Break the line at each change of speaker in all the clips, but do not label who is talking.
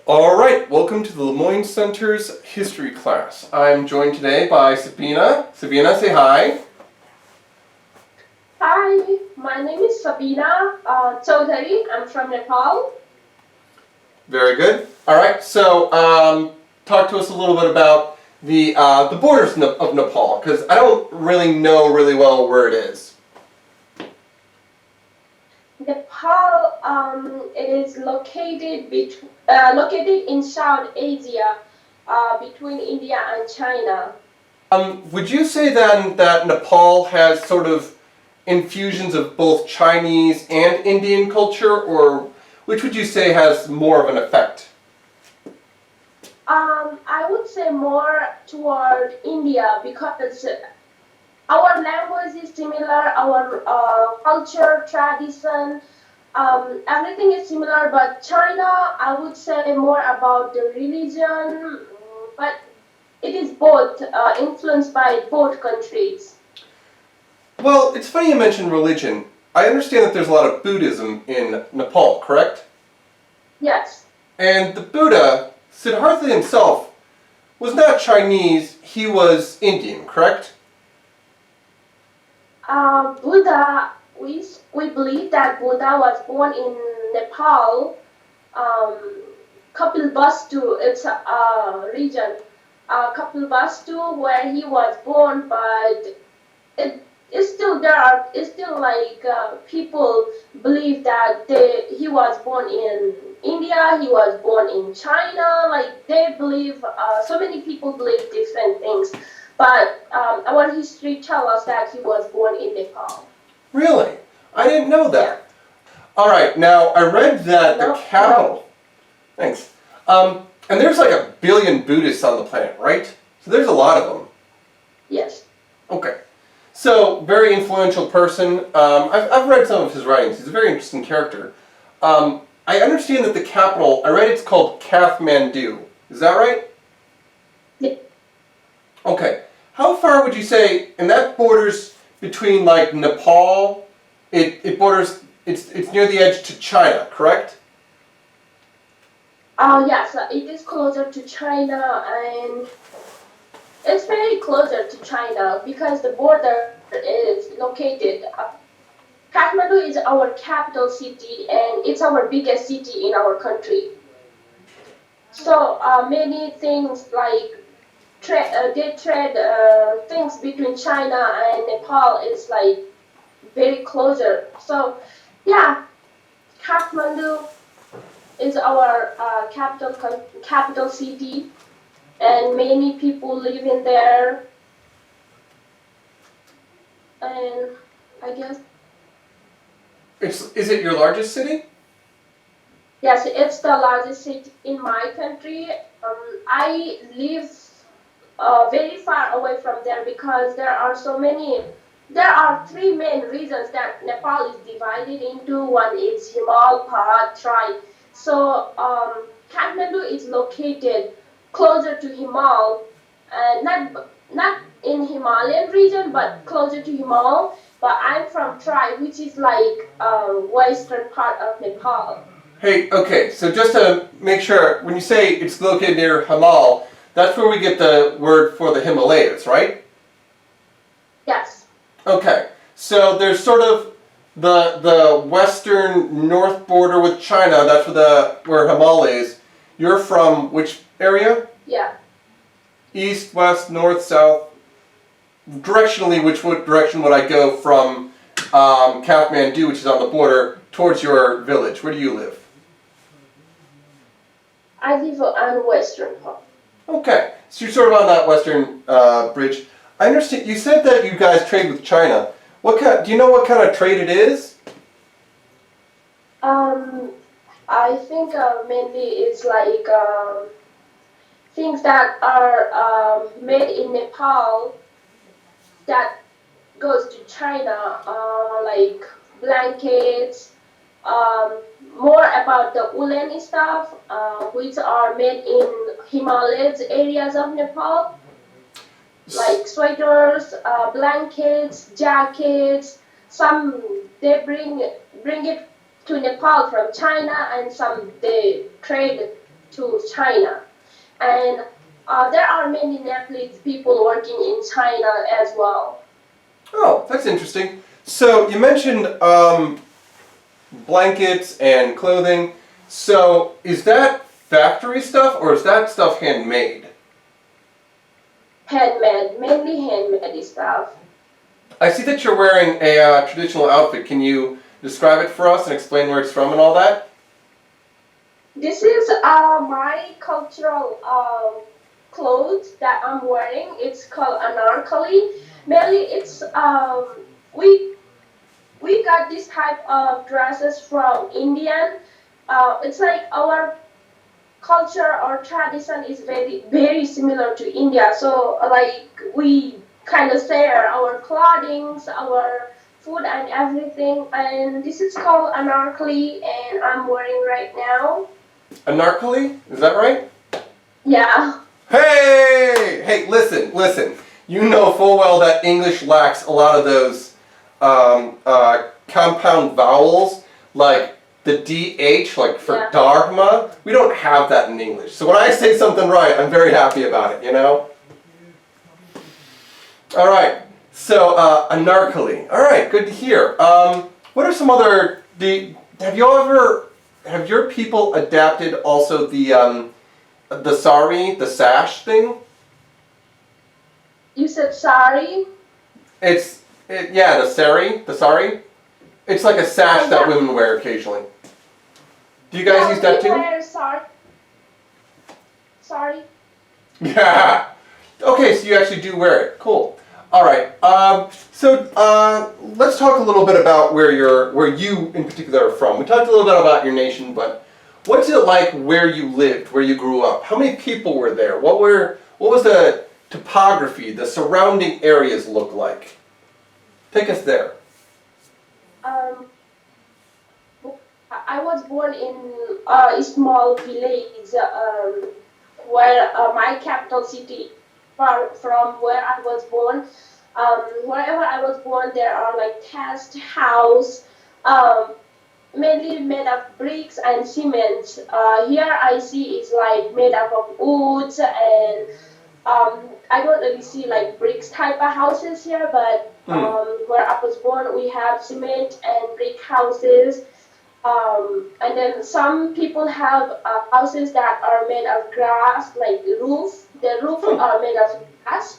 All right, welcome to the Lemoyne Center's history class. I'm joined today by Sabina. Sabina, say hi.
Hi, my name is Sabina Chaudhary. I'm from Nepal.
Very good. All right, so talk to us a little bit about the borders of Nepal, because I don't really know really well where it is.
Nepal, it is located in South Asia, between India and China.
Would you say then that Nepal has sort of infusions of both Chinese and Indian culture, or which would you say has more of an effect?
I would say more toward India because our language is similar, our culture, tradition, everything is similar. But China, I would say more about the religion, but it is both influenced by both countries.
Well, it's funny you mentioned religion. I understand that there's a lot of Buddhism in Nepal, correct?
Yes.
And the Buddha, Siddhartha himself, was not Chinese, he was Indian, correct?
Buddha, we believe that Buddha was born in Nepal. Um, Kapilvastu, it's a region. Kapilvastu, where he was born, but it's still there. It's still like people believe that he was born in India. He was born in China. Like they believe, so many people believe different things. But our history tells us that he was born in Nepal.
Really? I didn't know
Yeah.
that. All right, now I read that the
No,
capital. Thanks. And there's like 1 billion Buddhists on the planet, right? So there's a lot of them.
yes.
Okay. So, very influential person. I've read some of his writings. He's a very interesting character. I understand that the capital, I read it's called Kathmandu. Is that right?
Yeah.
Okay. How far would you say, and that borders between like Nepal, it borders, it's near the edge to China, correct?
Yes, it is closer to China, and it's very closer to China because the border is located. Kathmandu is our capital city, and it's our biggest city in our country. So many things like they trade things between China and Nepal is like very closer. So yeah, Kathmandu is our capital city, and many people live in there. And I guess
Is it your largest city?
yes, it's the largest city in my country. I live very far away from there because there are so many. There are three main reasons that Nepal is divided into. One is Himal, Pahad, Trai. So Kathmandu is located closer to Himal, not in Himalayan region, but closer to Himal. But I'm from Trai, which is like western part of Nepal.
Hey, okay, so just to make sure, when you say it's located near Himal, that's where we get the word for the Himalayas, right?
Yes.
Okay, so there's sort of the western north border with China. That's where Himal is. You're from which area?
Yeah.
East, west, north, south. Directionally, direction would I go from Kathmandu, which is on the border, towards your village? Where do you live?
I live on western part.
Okay, so you're sort of on that western bridge. I understand. You said that you guys trade with China. Do you know what kind of trade it is?
I think mainly it's like things that are made in Nepal that goes to China, like blankets, um, more about the woolen stuff, which are made in Himalayas areas of Nepal, like sweaters, blankets, jackets. Some they bring it to Nepal from China, and some they trade to China, and there are many Nepalese people working in China as well.
Oh, that's interesting. So you mentioned blankets and clothing. So is that factory stuff or is that stuff handmade?
Handmade, mainly handmade stuff.
I see that you're wearing a traditional outfit. Can you describe it for us and explain where it's from and all that?
This is my cultural clothes that I'm wearing. It's called anarkali. Mainly, it's we got this type of dresses from Indian. It's like our culture or tradition is very similar to India. So like we kind of share our clothing, our food and everything. And this is called anarkali, and I'm wearing right now.
Anarkali? Is that right?
Yeah.
Hey! Hey, listen. You know full well that English lacks a lot of those compound vowels, like the DH, like for
Yeah.
dharma. We don't have that in English. So when I say something right, I'm very happy about it, you know? All right. So, anarkali. All right, good to hear. What are some other, have your people adapted also the sari, the sash thing?
You said sari?
Yeah, the sari. It's like a sash
Oh,
that
yeah.
women wear occasionally. Do you guys
Yeah,
use that
we
too?
wear sari. Sorry.
Yeah. Okay, so you actually do wear it. Cool. All right. Let's talk a little bit about where you in particular are from. We talked a little bit about your nation, but what's it like where you lived, where you grew up? How many people were there? What was the topography, the surrounding areas look like? Take us there.
Um, I was born in a small village where my capital city, far from where I was born. Wherever I was born, there are like thatched house, um, mainly made of bricks and cement. Here I see is like made up of woods and I don't really see like bricks type of houses here, but
Hmm.
where I was born, we have cement and brick houses. And then some people have houses that are made of grass, like roof. The roof
Hmm.
are made of grass,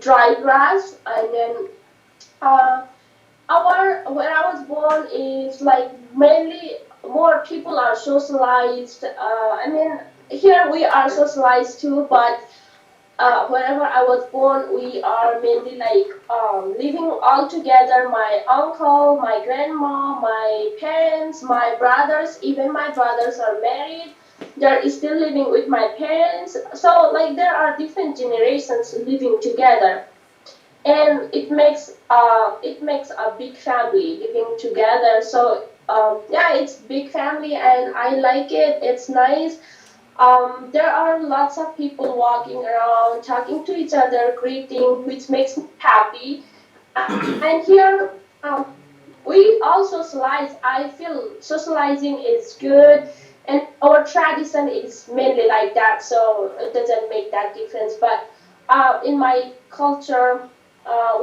dry grass, and then uh, our where I was born is like mainly more people are socialized. I mean, here we are socialized too, but wherever I was born, we are mainly like living all together. My uncle, my grandma, my parents, my brothers, even my brothers are married. They're still living with my parents. So like there are different generations living together, and it makes a big family living together. So yeah, it's big family, and I like it. It's nice. There are lots of people walking around, talking to each other, greeting, which makes me happy. And here, we all socialize. I feel socializing is good, and our tradition is mainly like that, so it doesn't make that difference. But in my culture,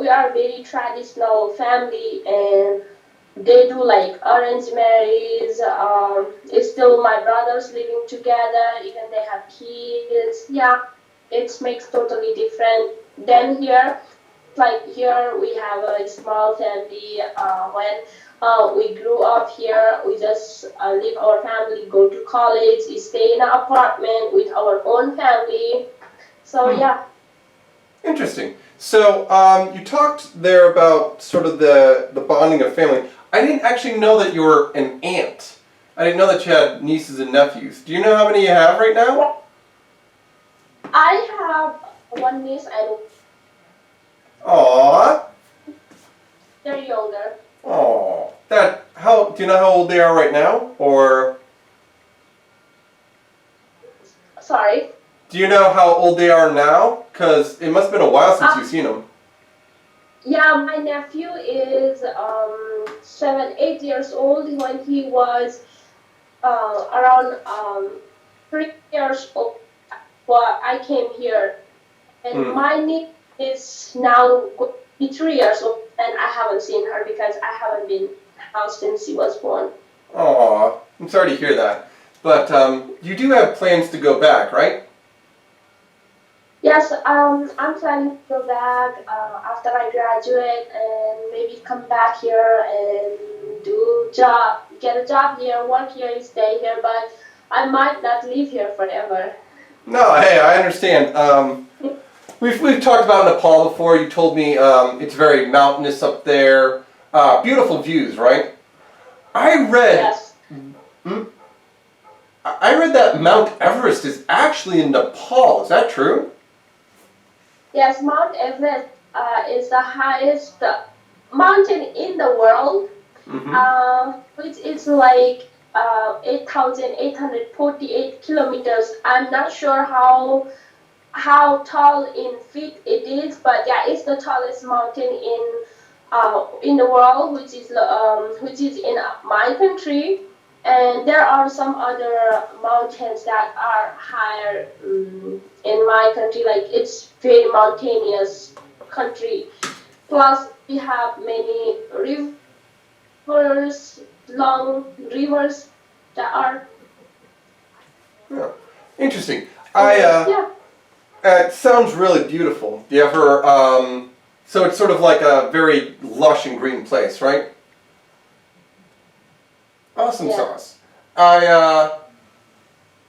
we are very traditional family, and they do like arranged marriages. It's still my brothers living together, even they have kids. Yeah, it makes totally different than here. Like here, we have a small family. When we grew up here, we just leave our family, go to college, stay in an apartment with our own family. So
Hmm.
yeah.
Interesting. So you talked there about sort of the bonding of family. I didn't actually know that you were an aunt. I didn't know that you had nieces and nephews. Do you know how many you have right now?
I have one niece and
Aww.
they're younger.
Aww. Do you know how old they are right now? Or
Sorry.
do you know how old they are now? Because it must have been a while since you've seen them.
Yeah, my nephew is 7, 8 years old. When he was around 3 years old when I came here, and
Hmm.
my niece is now going to be 3 years old, and I haven't seen her because I haven't been house since she was born.
Aw, I'm sorry to hear that. But you do have plans to go back, right?
Yes, I'm planning to go back after I graduate and maybe come back here and get a job here, work here, stay here. But I might not live here forever.
No, hey, I understand. We've talked about Nepal before. You told me it's very mountainous up there. Beautiful views, right? I read
Yes,
hmm, I read that Mount Everest is actually in Nepal. Is that true?
yes, Mount Everest is the highest mountain in the world,
Mm-hmm.
which is like 8,848 kilometers. I'm not sure how tall in feet it is, but yeah, it's the tallest mountain in the world, which is in my country. And there are some other mountains that are higher in my country. Like it's very mountainous country. Plus, we have many rivers, long rivers that are.
Yeah. Interesting. I
And yeah,
It sounds really beautiful. Do you ever so it's sort of like a very lush and green place, right? Awesome
yeah,
sauce. I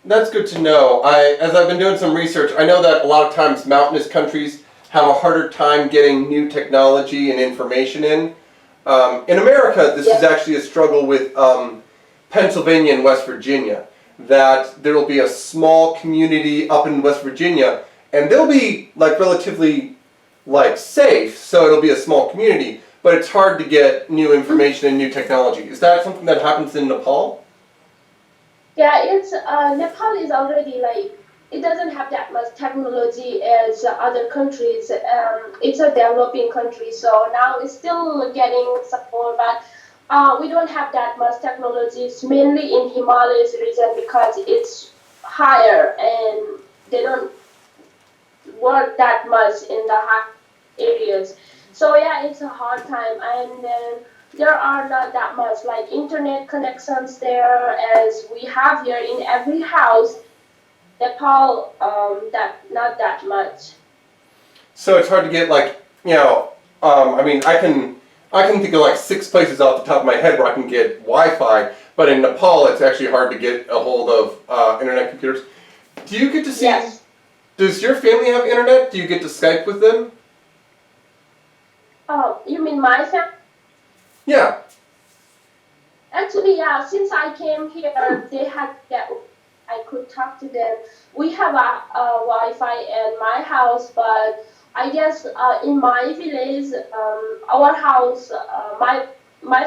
That's good to know. As I've been doing some research, I know that a lot of times mountainous countries have a harder time getting new technology and information in. In America, this is
yeah.
actually a struggle with Pennsylvania and West Virginia. That there will be a small community up in West Virginia, and they'll be like relatively like safe, so it'll be a small community. But it's hard to get new information and new technology. Is that something that happens in Nepal?
Yeah, it's Nepal is already like it doesn't have that much technology as other countries. It's a developing country, so now it's still getting support, but we don't have that much technology. It's mainly in Himalayas region because it's higher and they don't work that much in the high areas. So yeah, it's a hard time, and then there are not that much like internet connections there as we have here in every house. Nepal, that not that much.
So it's hard to get like I mean I can think of like six places off the top of my head where I can get Wi-Fi, but in Nepal it's actually hard to get a hold of internet computers. Do you get to see?
Yes.
Does your family have internet? Do you get to Skype with them?
Oh, you mean my family?
Yeah.
Actually, yeah. Since I came here, they had that. I could talk to them. We have a Wi-Fi in my house, but I guess in my village, our house, my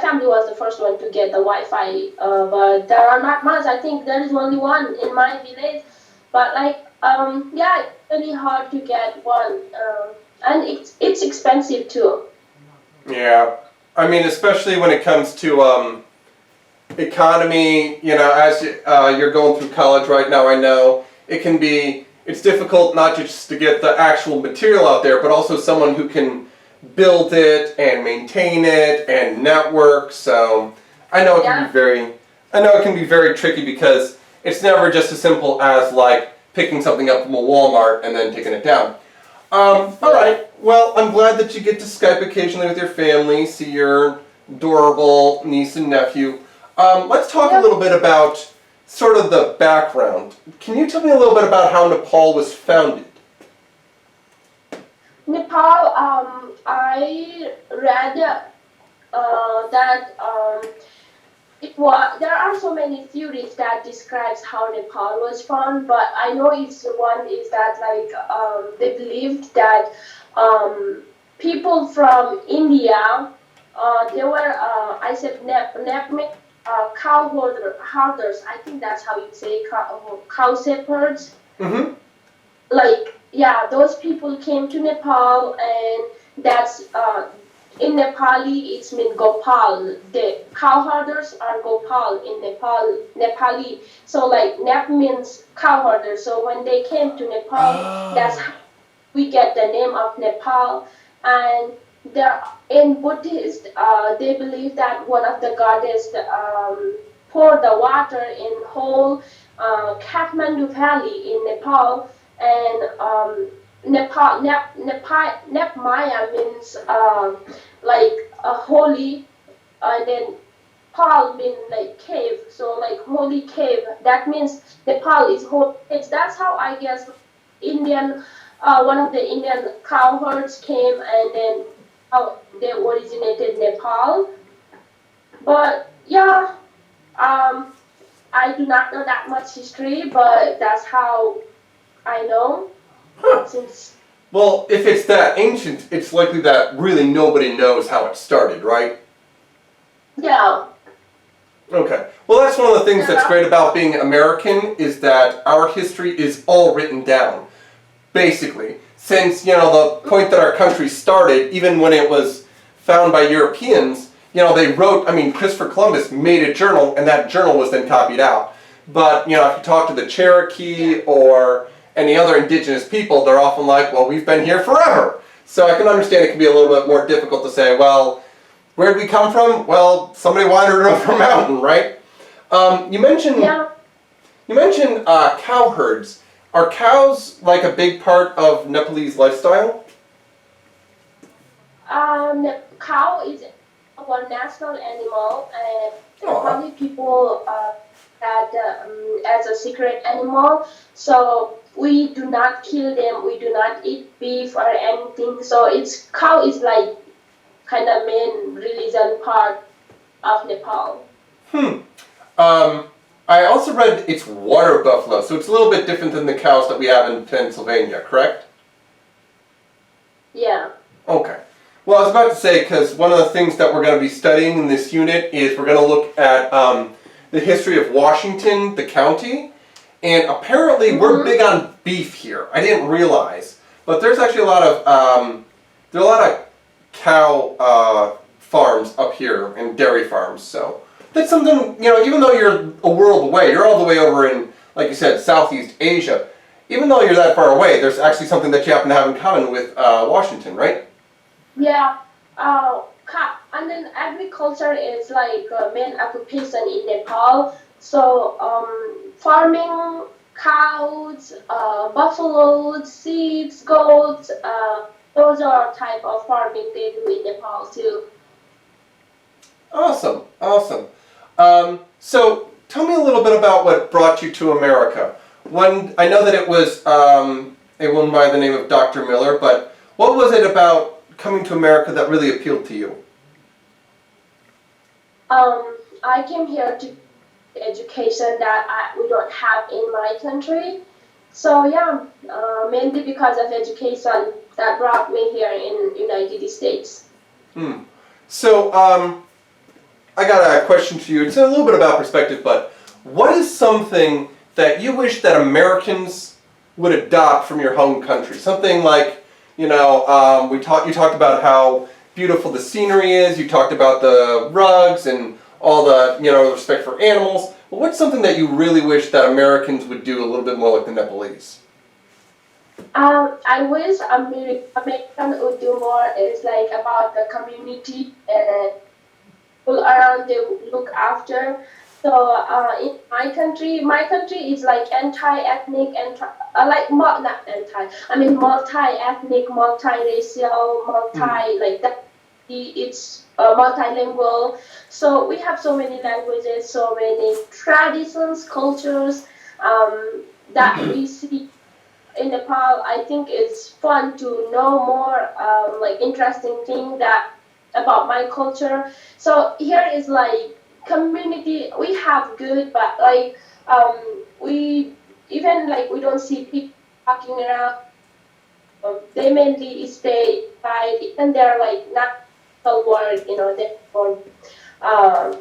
family was the first one to get the Wi-Fi. But there are not much. I think there is only one in my village. But like, yeah, it's really hard to get one, and it's expensive too.
Yeah. I mean, especially when it comes to economy, as you're going through college right now, I know it's difficult not just to get the actual material out there, but also someone who can build it and maintain it and network. So
Yeah.
I know it can be very tricky because it's never just as simple as like picking something up from a Walmart and then taking it down. All right. Well, I'm glad that you get to Skype occasionally with your family, see your adorable niece and nephew. Let's talk a
Yeah.
little bit about sort of the background. Can you tell me a little bit about how Nepal was founded?
Nepal, I read that there are so many theories that describes how Nepal was found, but I know it's one is that like they believed that people from India, they were I said herders. I think that's how you say cow shepherds.
Mm-hmm.
Like yeah, those people came to Nepal, and that's in Nepali, it's mean Gopal. The cow herders are Gopal in Nepali. So like Nep means cow herder. So when they came to Nepal, that's
Oh.
how we get the name of Nepal. And there in Buddhist, they believe that one of the goddess poured the water in whole Kathmandu Valley in Nepal, and Nep Maya means like a holy, and then Pal means like cave, so like holy cave. That means Nepal is holy. That's how I guess Indian, one of the Indian cow herds came, and then how they originated Nepal. But yeah, um, I do not know that much history, but that's how I know
Huh.
since.
Well, if it's that ancient, it's likely that really nobody knows how it started, right?
Yeah.
Okay. Well, that's one of the things that's
Yeah.
great about being American is that our history is all written down. Basically, since the point that our country started, even when it was found by Europeans, they wrote. I mean, Christopher Columbus made a journal, and that journal was then copied out. But if you talk to the Cherokee or any other indigenous people, they're often like, "Well, we've been here forever." So I can understand it can be a little bit more difficult to say, "Well, where did we come from?" Well, somebody wandered over a mountain, right? You mentioned
Yeah.
cow herds. Are cows like a big part of Nepalese lifestyle?
Cow is our national animal, and
Aw.
probably people that as a secret animal. So we do not kill them. We do not eat beef or anything. So it's cow is like kind of main religion part of Nepal.
Hmm. Um, I also read it's water buffalo, so it's a little bit different than the cows that we have in Pennsylvania, correct?
Yeah.
Okay. Well, I was about to say, because one of the things that we're going to be studying in this unit is we're going to look at the history of Washington, the county, and apparently we're
Mm-hmm.
big on beef here. I didn't realize, but there's actually a lot of there are a lot of cow farms up here and dairy farms. So that's something Even though you're a world away, you're all the way over in, like you said, Southeast Asia. Even though you're that far away, there's actually something that you happen to have in common with Washington, right?
Yeah. And then agriculture is like a main occupation in Nepal. So farming cows, buffaloes, sheep, goats, those are type of farming they do in Nepal too.
Awesome, awesome. So tell me a little bit about what brought you to America. When I know that it was a woman by the name of Dr. Miller, but what was it about coming to America that really appealed to you?
I came here to education that we don't have in my country. So yeah, mainly because of education that brought me here in United States.
Hmm. So I got a question for you. It's a little bit about perspective, but what is something that you wish that Americans would adopt from your home country? Something like, you talked about how beautiful the scenery is. You talked about the rugs and all the, respect for animals. But what's something that you really wish that Americans would do a little bit more like the Nepalese?
I wish American would do more is like about the community and people around they look after. So in my country is like anti-ethnic, not anti. I mean multi-ethnic, multi-racial,
Hmm.
like that. It's multilingual. So we have so many languages, so many traditions, cultures that we see in Nepal. I think it's fun to know more like interesting thing that about my culture. So here is like community. We have good, but like we even like we don't see people walking around. They mainly stay inside, and they're like not so work. They for um,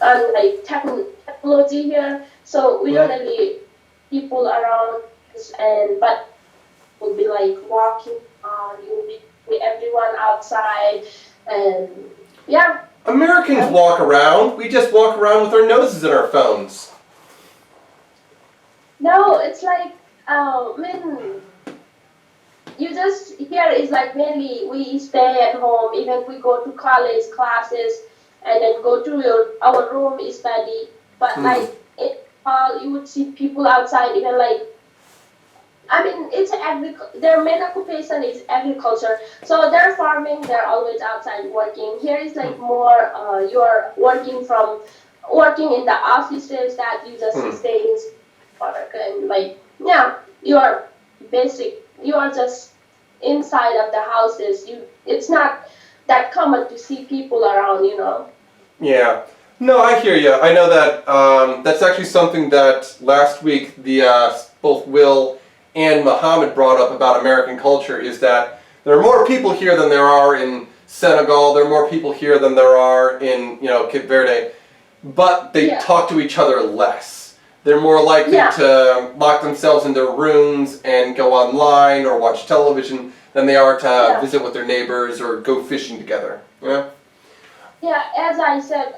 on like technology here. So we don't
Hmm.
really people around us, and but will be like walking on, you'll be with everyone outside. And yeah,
Americans
um,
walk around. We just walk around with our noses in our phones.
no, it's like when you just here is like mainly we stay at home, even we go to college classes and then go to our room study. But
Hmm.
like in Nepal, you would see people outside, even like I mean, it's their main occupation is agriculture. So they're farming, they're always outside working. Here is like more, you're working in the offices that you just
Hmm.
stay in work and like, yeah, you're you are just inside of the houses. It's not that common to see people around, you know.
Yeah. No, I hear you. I know that that's actually something that last week the both Will and Muhammad brought up about American culture is that there are more people here than there are in Senegal. There are more people here than there are in Cape Verde, but they
Yeah,
talk to each other less. They're more likely
yeah,
to lock themselves in their rooms and go online or watch television than they are to
yeah.
visit with their neighbors or go fishing together. Yeah.
Yeah, as I said,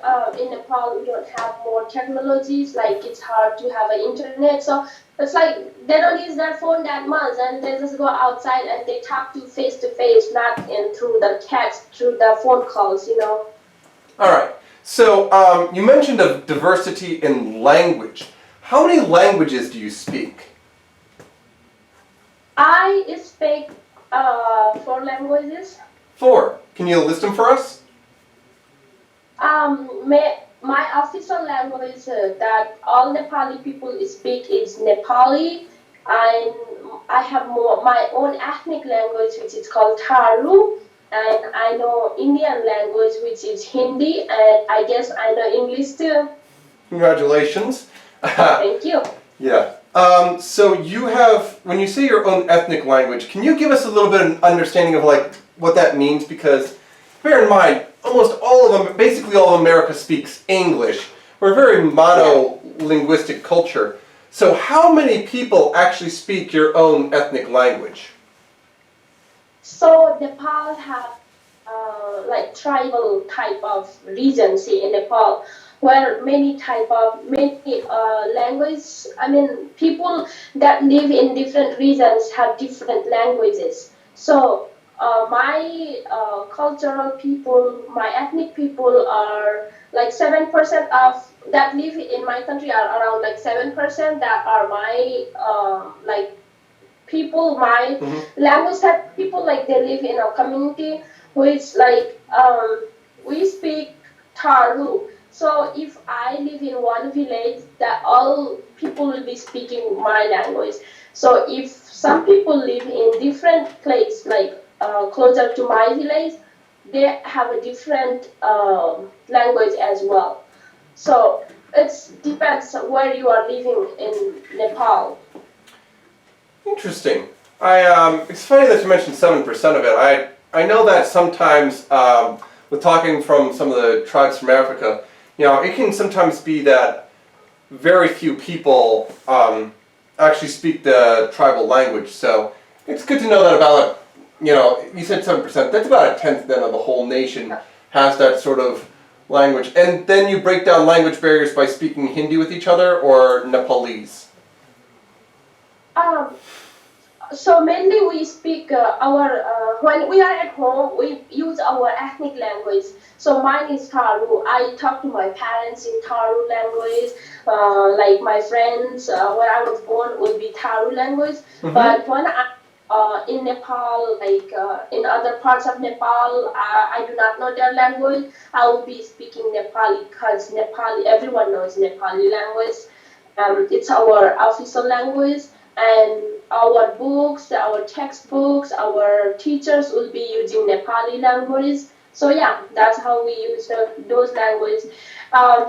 in Nepal we don't have more technologies. Like it's hard to have an internet, so it's like they don't use their phone that much, and they just go outside and they talk to face, not in through the text, through the phone calls. You know,
All right. So you mentioned a diversity in language. How many languages do you speak?
I speak 4 languages.
Four. Can you list them for us?
My official language that all Nepali people speak is Nepali. And I have my own ethnic language, which is called Tharu. And I know Indian language, which is Hindi. And I guess I know English too.
Congratulations.
Thank you.
Yeah. So you have, when you say your own ethnic language, can you give us a little bit of understanding of like what that means? Because bear in mind, almost all of them, basically all of America speaks English. We're a very
Yeah.
mono-linguistic culture. So how many people actually speak your own ethnic language?
So Nepal have like tribal type of regions in Nepal, where many language. I mean, people that live in different regions have different languages. So my cultural people, my ethnic people are like 7% of that live in my country are around like 7% that are my like people my
Hmm.
language that people like they live in a community which like we speak Taru. So if I live in one village, that all people will be speaking my language. So if some people live in different place, like closer to my village, they have a different language as well. So it depends where you are living in Nepal.
Interesting. It's funny that you mentioned 7% of it. I know that sometimes with talking from some of the tribes from Africa, it can sometimes be that very few people actually speak the tribal language. So it's good to know that about, you said 7%. That's about a tenth then of the whole nation has that sort of language. And then you break down language barriers by speaking Hindi with each other or Nepalese.
Um, So mainly we speak our when we are at home we use our ethnic language. So mine is Tharu. I talk to my parents in Tharu language. Like my friends where I was born will be Tharu language.
Mm-hmm.
But when I in Nepal, like in other parts of Nepal, I do not know their language. I will be speaking Nepali because Nepali everyone knows Nepali language. It's our official language, and our books, our textbooks, our teachers will be using Nepali language. So yeah, that's how we use those languages.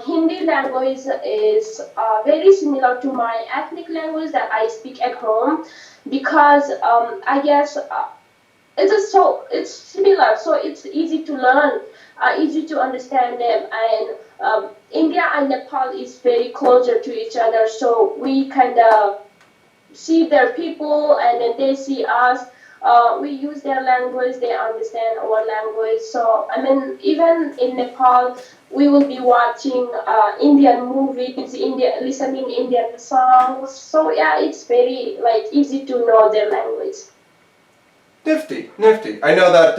Hindi language is very similar to my ethnic language that I speak at home because I guess it's similar, so it's easy to learn, easy to understand them, and India and Nepal is very closer to each other, so we kind of see their people and then they see us. we use their language, they understand our language. So I mean, even in Nepal, we will be watching Indian movies, listening Indian songs. So yeah, it's very like easy to know their language.
Nifty, nifty. I know that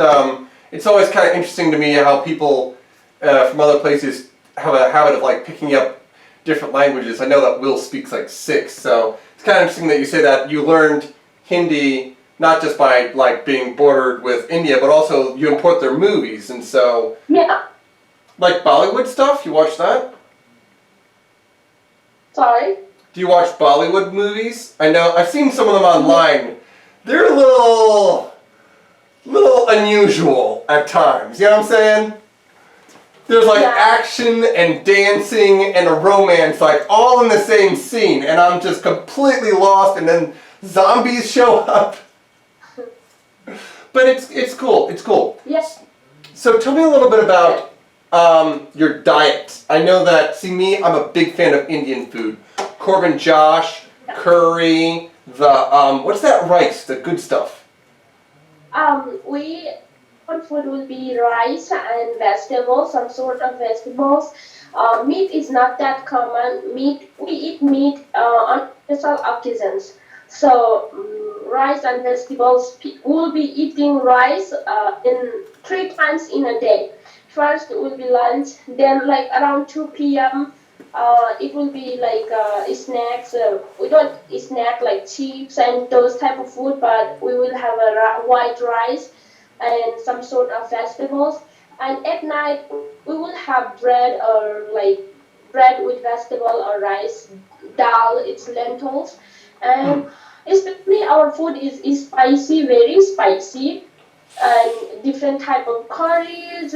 it's always kind of interesting to me how people from other places have a habit of like picking up different languages. I know that Will speaks like 6, so it's kind of interesting that you say that you learned Hindi not just by like being bordered with India, but also you import their movies, and so
Yeah,
like Bollywood stuff. You watch that?
sorry.
Do you watch Bollywood movies? I know I've seen some of them online. They're a little unusual at times. You know what I'm saying? There's like
Yeah.
action and dancing and a romance like all in the same scene, and I'm just completely lost, and then zombies show up. But it's cool. It's cool.
Yes.
So tell me a little bit about your diet. I know that, see me, I'm a big fan of Indian food. Corbin Josh, curry, the, what's that rice, the good stuff?
We our food will be rice and vegetables, some sort of vegetables. Meat is not that common. We eat meat on special occasions. So rice and vegetables. We'll be eating rice in 3 times in a day. First will be lunch, then like around 2 p.m. It will be like snacks. We don't snack like chips and those type of food, but we will have a white rice and some sort of vegetables. And at night we will have bread or like bread with vegetable or rice, dal. It's lentils, and especially our food is spicy, very spicy, and different type of curries,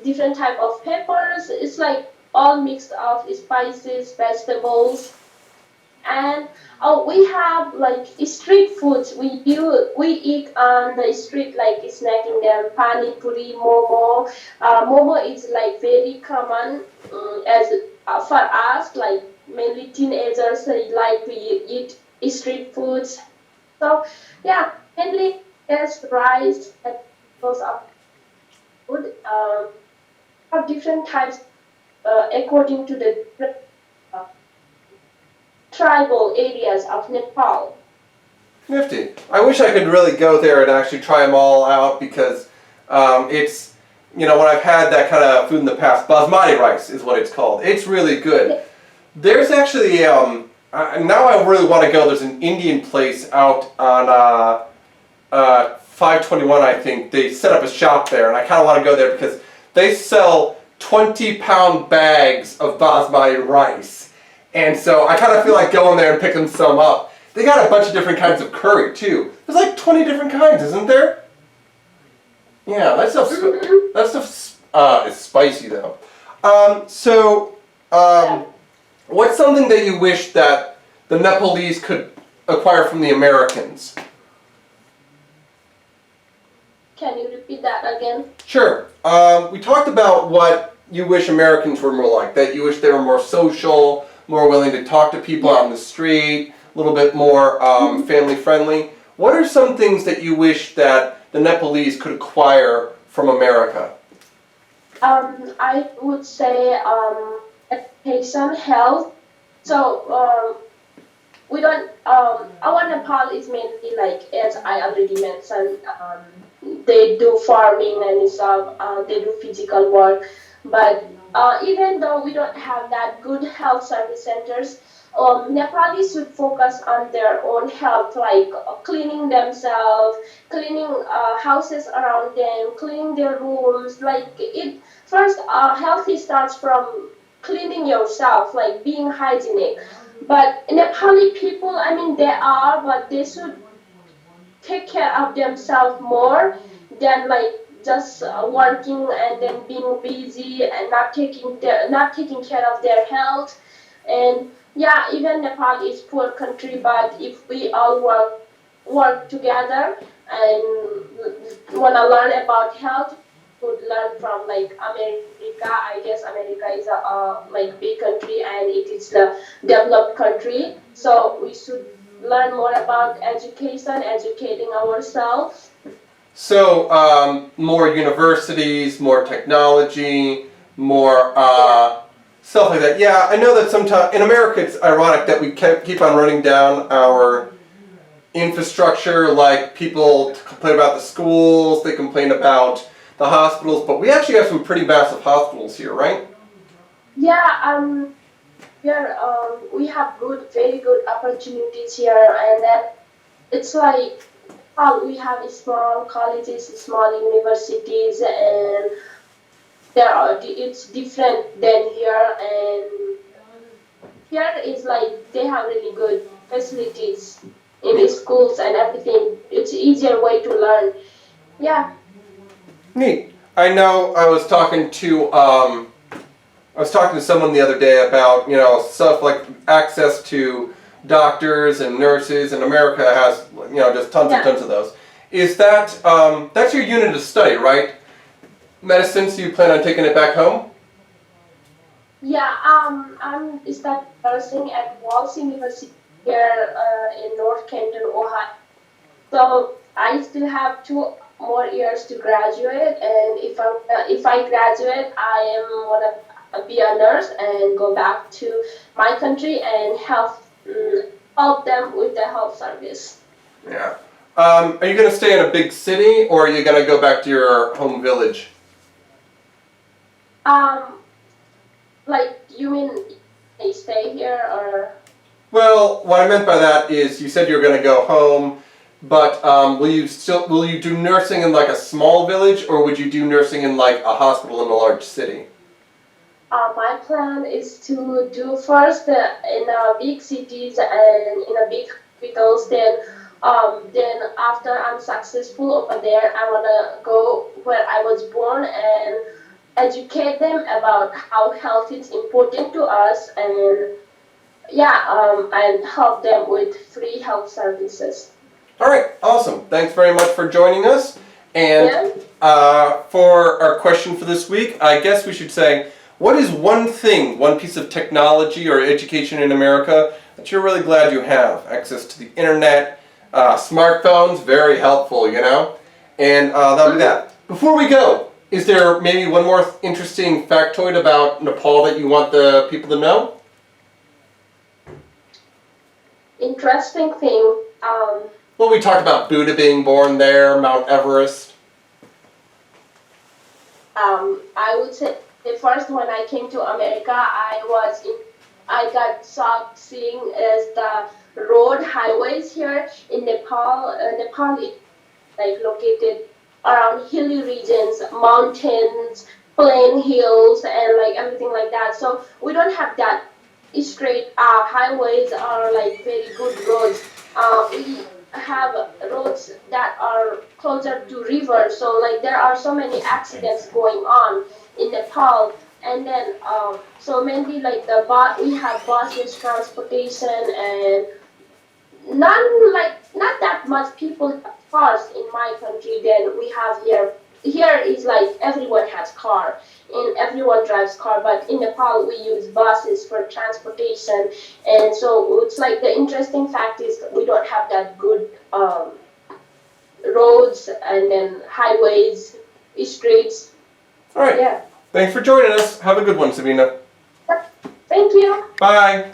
different type of peppers. It's like all mixed of spices, vegetables, and we have like street foods. We eat on the street like snacking them. Pani puri, momo. Momo is like very common as for us, like mainly teenagers. They like to eat street foods. So yeah, mainly there's rice and those are food. Have different types according to the uh, tribal areas of Nepal.
Nifty. I wish I could really go there and actually try them all out because it's, you know, when I've had that kind of food in the past, basmati rice is what it's called. It's really good. There's actually, now I really want to go, there's an Indian place out on 521, I think. They set up a shop there, and I kind of want to go there because they sell 20-pound bags of basmati rice. And so I kind of feel like going there and picking some up. They got a bunch of different kinds of curry too. There's like 20 different kinds, isn't there? Yeah, that stuff is spicy though. What's something that you wish that the Nepalese could acquire from the Americans?
Can you repeat that again?
Sure. We talked about what you wish Americans were more like. That you wish they were more social, more willing to talk to people on the street, a little bit more family friendly. What are some things that you wish that the Nepalese could acquire from America?
I would say education, health. So we don't. Our Nepal is mainly like, as I already mentioned, they do farming and stuff. They do physical work, but even though we don't have that good health service centers, Nepalis should focus on their own health, like cleaning themselves, cleaning houses around them, cleaning their rooms. Like it first, healthy starts from cleaning yourself, like being hygienic. But Nepali people, I mean, they are, but they should take care of themselves more than like just working and then being busy and not taking care of their health. And yeah, even Nepal is poor country, but if we all work together and wanna learn about health, would learn from like America. I guess America is a like big country and it is the developed country. So we should learn more about education, educating ourselves.
So, more universities, more technology, more stuff like that. Yeah, I know that sometimes in America it's ironic that we keep on running down our infrastructure. Like people complain about the schools, they complain about the hospitals, but we actually have some pretty massive hospitals here, right?
Yeah, here we have very good opportunities here, and then it's like we have small colleges, small universities, and it's different than here. And here is like they have really good facilities in the schools and everything. It's easier way to learn. Yeah.
Neat. I know I was talking to someone the other day about, stuff like access to doctors and nurses, and America has, just tons and
Yeah.
tons of those. Is that, that's your unit of study, right? Medicine, so you plan on taking it back home?
Yeah, I'm studying nursing at Walsh University here in North Canton, Ohio. So I still have 2 more years to graduate, and if I graduate, I am wanna be a nurse and go back to my country and help them with the health service.
Yeah. Are you going to stay in a big city, or are you going to go back to your home village?
Um, like you mean I stay here or?
Well, what I meant by that is you said you were going to go home, but will you do nursing in like a small village, or would you do nursing in like a hospital in a large city?
My plan is to do first in big cities and in a big hospitals. Then after I'm successful over there, I wanna go where I was born and educate them about how health is important to us, and and help them with free health services.
All right, awesome. Thanks very much for joining us. And
Yeah.
for our question for this week, I guess we should say, what is one piece of technology or education in America that you're really glad you have? Access to the internet, smartphones, very helpful, And that'll be that. Before we go, is there maybe one more interesting factoid about Nepal that you want the people to know?
Interesting thing.
Well, we talked about Buddha being born there, Mount Everest.
I would say first when I came to America, I got shocked seeing as the road highways here in Nepal. Nepal is like located around hilly regions, mountains, plain hills, and like everything like that. So we don't have that straight highways or like very good roads. We have roads that are closer to rivers, so like there are so many accidents going on in Nepal. And then so mainly like we have buses transportation, and not that much people have cars in my country than we have here. Here is like everyone has car and everyone drives car, but in Nepal we use buses for transportation. And so it's like the interesting fact is we don't have that good roads and then highways, streets.
All right.
Yeah.
Thanks for joining us. Have a good one, Sabina.
Thank you.
Bye.